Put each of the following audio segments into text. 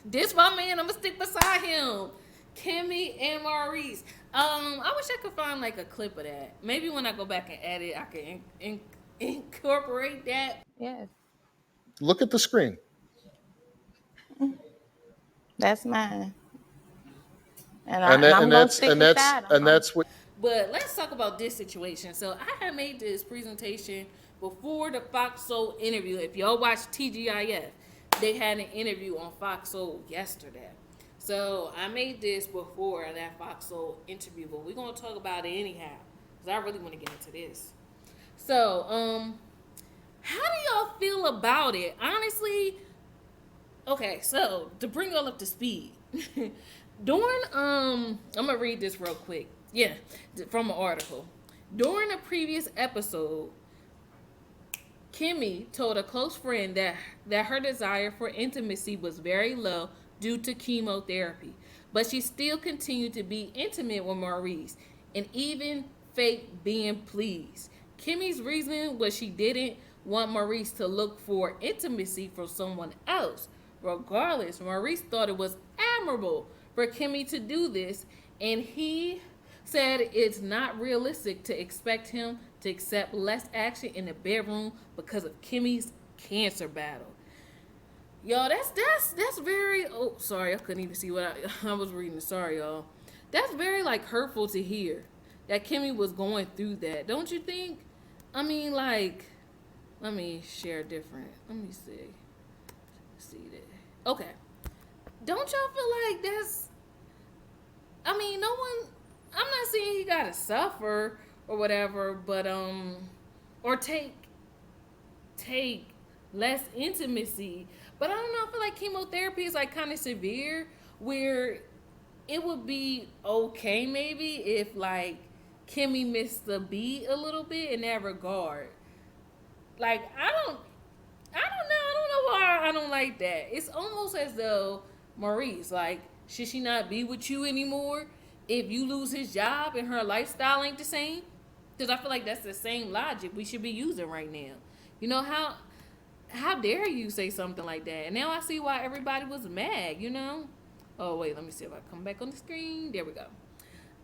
This my man. I'm gonna stick beside him. Kimmi and Maurice. I wish I could find like a clip of that. Maybe when I go back and edit, I can incorporate that. Yes, Look at the screen. that's mine, and And I'm gonna stick beside him. that's what. But let's talk about this situation. So I had made this presentation before the Fox Soul interview. If y'all watch TGIF, they had an interview on Fox Soul yesterday. So I made this before that Fox Soul interview, but we're gonna talk about it anyhow. Cause I really want to get into this. So, how do y'all feel about it? Honestly, okay, so to bring y'all up to speed, during I'm gonna read this real quick. Yeah, from an article. During a previous episode, Kimmi told a close friend that her desire for intimacy was very low due to chemotherapy, but she still continued to be intimate with Maurice and even fake being pleased. Kimmi's reason was she didn't want Maurice to look for intimacy from someone else. Regardless, Maurice thought it was admirable for Kimmi to do this, and he said it's not realistic to expect him to accept less action in the bedroom because of Kimmi's cancer battle. Yo, that's very. Oh, sorry, I couldn't even see what I was reading. Sorry, y'all. That's very like hurtful to hear that Kimmi was going through that. Don't you think? I mean, like, let me share different. Let me see that. Okay, don't y'all feel like that's? I mean, no one. I'm not saying he gotta suffer or whatever, but or take less intimacy. But I don't know. I feel like chemotherapy is like kind of severe, where it would be okay maybe if like Kimmi missed the beat a little bit in that regard. Like I don't know why I don't like that. It's almost as though Maurice, like, should she not be with you anymore if you lose his job and her lifestyle ain't the same? Because I feel like that's the same logic we should be using right now. You know how dare you say something like that? And now I see why everybody was mad. You know. Oh wait, let me see if I come back on the screen. There we go.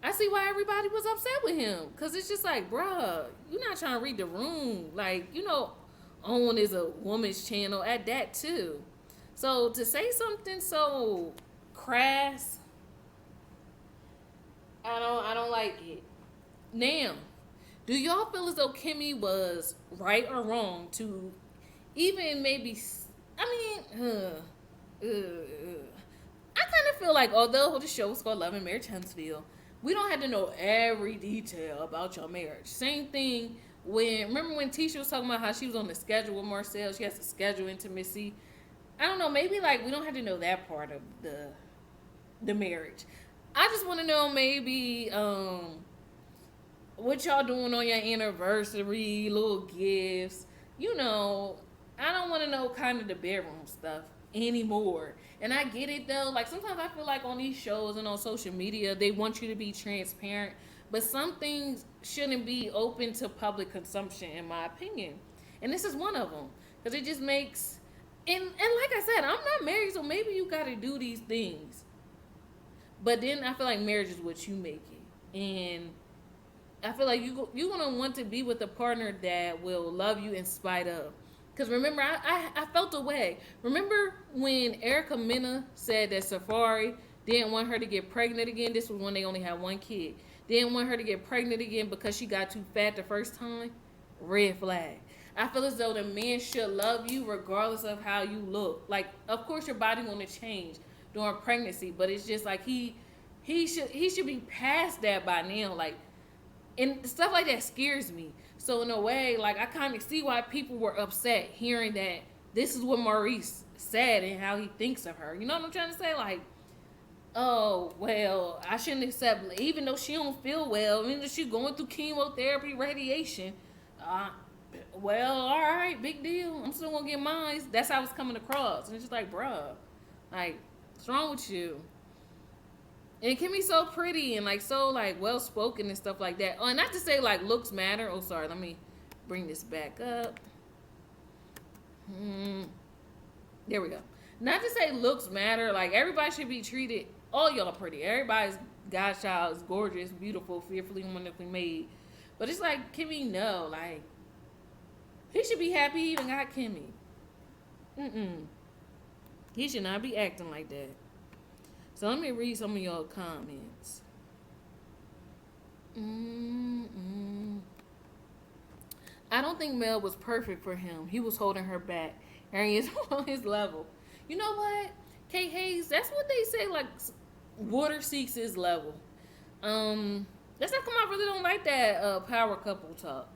I see why everybody was upset with him. Cause it's just like, bruh, you're not trying to read the room. Like, OWN is a woman's channel at that too. So to say something so crass, I don't like it. Now, do y'all feel as though Kimmi was right or wrong to even maybe? I mean, I kind of feel like although the show was called Love and Marriage Huntsville, we don't have to know every detail about your marriage. Same thing remember when Tisha was talking about how she was on the schedule with Marcel, she has to schedule intimacy. I don't know, maybe like we don't have to know that part of the marriage. I just want to know maybe what y'all doing on your anniversary, little gifts. I don't want to know kind of the bedroom stuff anymore. And I get it though. Like sometimes I feel like on these shows and on social media, they want you to be transparent, but some things shouldn't be open to public consumption, in my opinion. And this is one of them because it just makes. And like I said, I'm not married, so maybe you got to do these things. But then I feel like marriage is what you make it, and I feel like you're gonna want to be with a partner that will love you in spite of. Because remember, I felt a way. Remember when Erica Mena said that Safari didn't want her to get pregnant again? This was when they only had one kid. Didn't want her to get pregnant again because she got too fat the first time? Red flag. I feel as though the man should love you regardless of how you look. Like, of course your body gonna change during pregnancy, but it's just like he should be past that by now. Like, and stuff like that scares me. So in a way, like, I kind of see why people were upset hearing that this is what Maurice said and how he thinks of her. You know what I'm trying to say? Like, oh, well, I shouldn't accept, even though she don't feel well, even though she's going through chemotherapy, radiation. Well, all right, big deal. I'm still gonna get mine. That's how it's coming across. And it's just like, bruh, like, what's wrong with you? And Kimmy's so pretty and like so like well spoken and stuff like that. Oh, and not to say like looks matter. Oh, sorry. Let me bring this back up. There we go. not to say looks matter. Like, everybody should be treated. All y'all pretty. Everybody's godchild is gorgeous, beautiful, fearfully and wonderfully made. But it's like, Kimmi, no, like, he should be happy he even got Kimmi. He should not be acting like that. So let me read some of y'all comments. I don't think Mel was perfect for him. He was holding her back. Aaron is on his level. You know what? Kate Hayes, that's what they say, like, water seeks his level. That's how come I really don't like that power couple talk.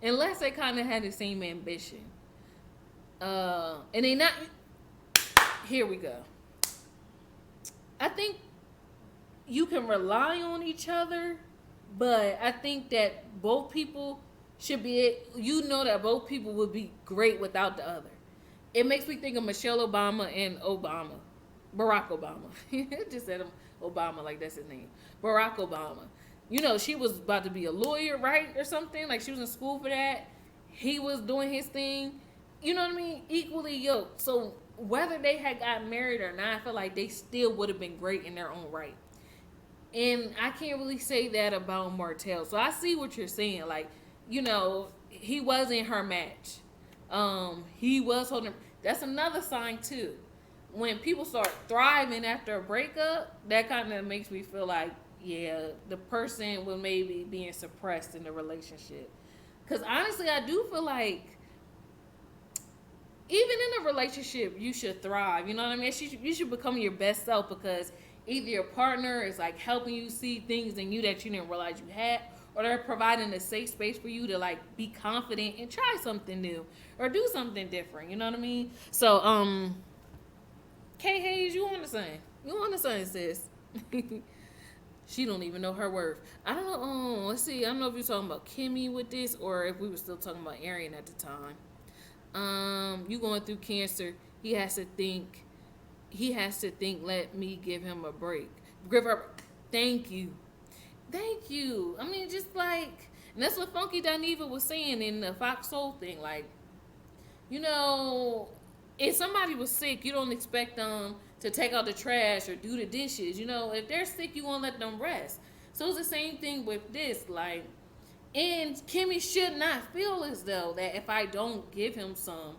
Unless they kind of had the same ambition. And they not... Here we go. I think you can rely on each other, but I think that both people should be... You know that both people would be great without the other. It makes me think of Michelle Obama and Obama. Barack Obama. Just said Obama like that's his name. Barack Obama. You know, she was about to be a lawyer, right? Or something. Like, she was in school for that. He was doing his thing. You know what I mean? Equally yoked. So whether they had got married or not, I feel like they still would have been great in their own right. And I can't really say that about Martell. So I see what you're saying. Like, you know, he wasn't her match. He was holding... That's another sign, too. When people start thriving after a breakup, that kind of makes me feel like, yeah, the person was maybe being suppressed in the relationship. Because honestly, I do feel like even in a relationship, you should thrive. You know what I mean? You should become your best self, because either your partner is like helping you see things in you that you didn't realize you had, or they're providing a safe space for you to like be confident and try something new or do something different. You know what I mean? So, Kay Hayes, you on the same. You on the same, sis. She don't even know her worth. I don't know. Let's see. I don't know if you're talking about Kimmi with this or if we were still talking about Arian at the time. You going through cancer. He has to think. Let me give him a break. Give her. Thank you. I mean, just like, and that's what Funky Dineva was saying in the Fox Soul thing. Like, you know, if somebody was sick, you don't expect them to take out the trash or do the dishes. You know, if they're sick, you won't let them rest. So it's the same thing with this. Like, and Kimmi should not feel as though that if I don't give him some,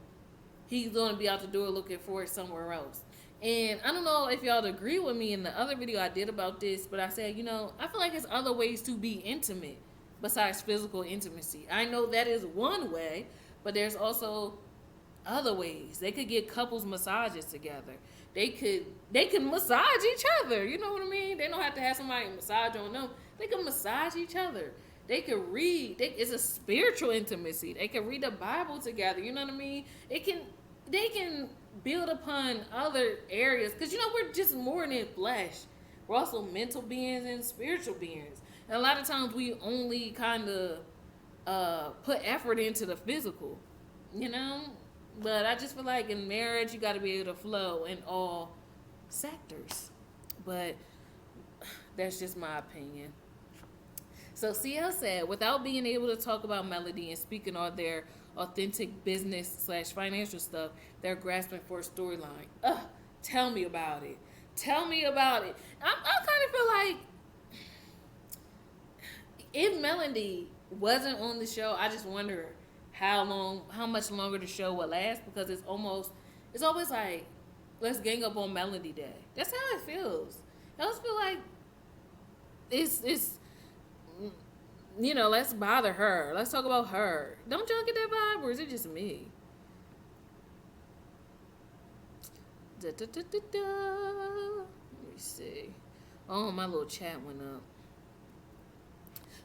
he's going to be out the door looking for it somewhere else. And I don't know if y'all agree with me in the other video I did about this, but I said, you know, I feel like there's other ways to be intimate besides physical intimacy. I know that is one way, but there's also other ways. They could get couples massages together. They can massage each other. You know what I mean? They don't have to have somebody massage on them. They can massage each other. They can read. It's a spiritual intimacy. They can read the Bible together. You know what I mean? They can build upon other areas, because you know we're just more than flesh. We're also mental beings and spiritual beings, and a lot of times we only kind of put effort into the physical, you know. But I just feel like in marriage you got to be able to flow in all sectors. But that's just my opinion. So CL said, without being able to talk about Melody and speaking on their authentic business/financial stuff, they're grasping for a storyline. Tell me about it. I kind of feel like if Melody wasn't on the show, I just wonder how much longer the show would last, because it's always like, let's gang up on Melody Day. That's how it feels. I just feel like it's you know, let's bother her. Let's talk about her. Don't y'all get that vibe, or is it just me? Let me see. Oh, my little chat went up.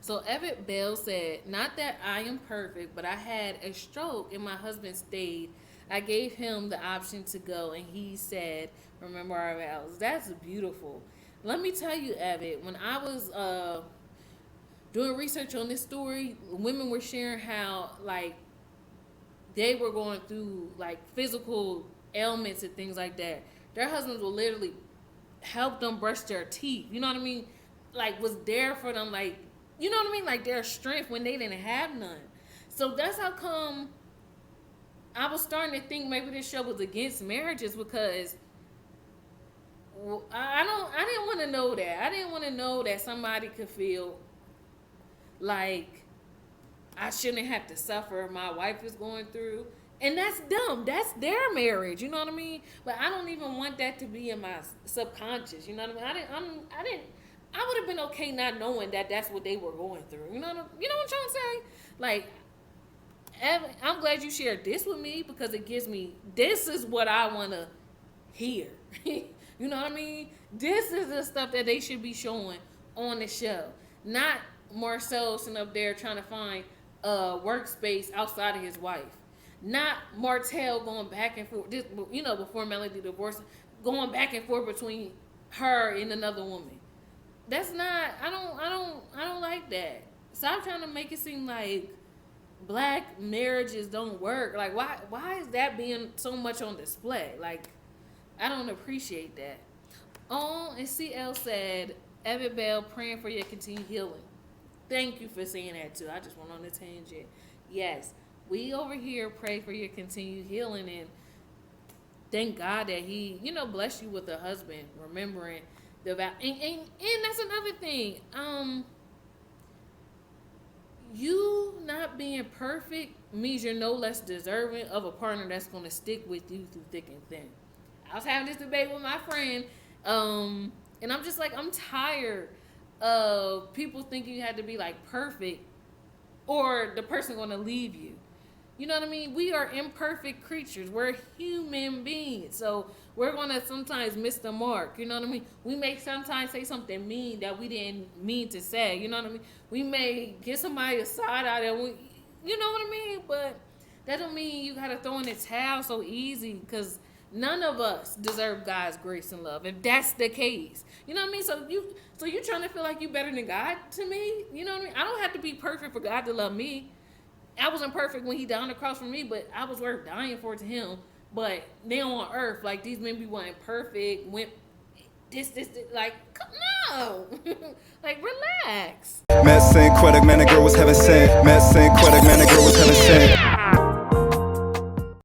So Everett Bell said, not that I am perfect, but I had a stroke and my husband stayed. I gave him the option to go, and he said, remember our vows. That's beautiful. Let me tell you, Everett, when I was doing research on this story, women were sharing how, like, they were going through, like, physical ailments and things like that. Their husbands will literally help them brush their teeth. You know what I mean? Like, was there for them, like, you know what I mean? Like, their strength when they didn't have none. So that's how come I was starting to think maybe this show was against marriages because I didn't want to know that. I didn't want to know that somebody could feel like I shouldn't have to suffer my wife is going through. And that's dumb. That's their marriage. You know what I mean? But I don't even want that to be in my subconscious. You know what I mean? I would have been okay not knowing that that's what they were going through. You know what I'm trying to say? Like, Evan, I'm glad you shared this with me because it gives me, this is what I want to hear. You know what I mean? This is the stuff that they should be showing on the show. Not Marcel sitting up there trying to find a workspace outside of his wife. Not Martell going back and forth, before Melody divorced, going back and forth between her and another woman. That's not, I don't like that. Stop trying to make it seem like black marriages don't work. Like, why is that being so much on display? Like, I don't appreciate that. And CL said, Evan Bell, praying for your continued healing. Thank you for saying that too. I just went on a tangent. Yes, we over here pray for your continued healing, and thank God that He, blessed you with a husband. Remembering the vow, and that's another thing. You not being perfect means you're no less deserving of a partner that's going to stick with you through thick and thin. I was having this debate with my friend, and I'm just like, I'm tired of people thinking you had to be like perfect or the person going to leave you. You know what I mean? We are imperfect creatures. We're human beings. So we're going to sometimes miss the mark. You know what I mean? We may sometimes say something mean that we didn't mean to say. You know what I mean? We may get somebody a side out there. You know what I mean? But that don't mean you got to throw in the towel so easy, because none of us deserve God's grace and love. If that's the case, you know what I mean? So you trying to feel like you better than God to me? You know what I mean? I don't have to be perfect for God to love me. I wasn't perfect when He died on the cross for me, but I was worth dying for to Him. But now on earth, like, these men be wanting perfect, went this, like, no. Like, relax. Met Synquette, man, the girl was heaven sent. Met Synquette, man, the girl was heaven sent.